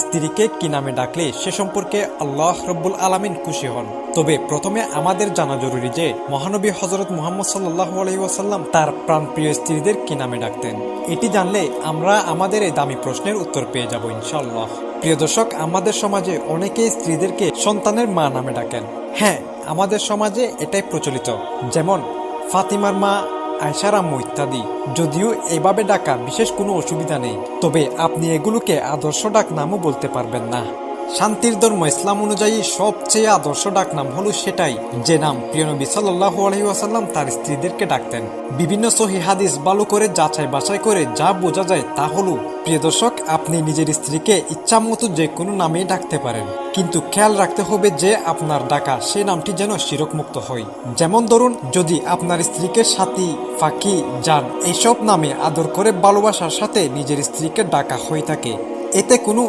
স্ত্রীকে কি নামে ডাকলে সে সম্পর্কে আল্লাহ রব্বুল আলামিন খুশি হন। তবে প্রথমে আমাদের জানা জরুরি যে মহানবী হযরত মুহাম্মদ সাল্লাল্লাহু আলাইহি ওয়াসাল্লাম তার প্রাণপ্রিয় স্ত্রীদের কি নামে ডাকতেন। এটি জানলে আমরা আমাদের এই দামি প্রশ্নের উত্তর পেয়ে যাব ইনশাআল্লাহ। প্রিয় দর্শক, আমাদের সমাজে অনেকেই স্ত্রীদেরকে সন্তানের মা নামে ডাকেন। হ্যাঁ, আমাদের সমাজে এটাই প্রচলিত, যেমন ফাতিমার মা, আয়শার আম্মু ইত্যাদি। যদিও এভাবে ডাকা বিশেষ কোনো অসুবিধা নেই, তবে আপনি এগুলোকে আদর্শ ডাক নামও বলতে পারবেন না। শান্তির ধর্ম ইসলাম অনুযায়ী সবচেয়ে আদর্শ ডাক নাম হলো সেটাই যে নাম প্রিয় নবী সাল্লাল্লাহু আলাইহি ওয়াসাল্লাম তার স্ত্রীদেরকে ডাকতেন। বিভিন্ন সহিহ হাদিস ভালো করে যাচাই বাছাই করে যা বোঝা যায় তা হলো, প্রিয় দর্শক, আপনি নিজের স্ত্রীকে ইচ্ছামতো যে কোনো নামেই ডাকতে পারেন, কিন্তু খেয়াল রাখতে হবে যে আপনার ডাকা সেই নামটি যেন শিরক মুক্ত হয়। যেমন ধরুন, যদি আপনার স্ত্রীকে সাথী, ফাঁকি, জান এইসব নামে আদর করে ভালোবাসার সাথে নিজের স্ত্রীকে ডাকা হয়ে থাকে, এতে কোনো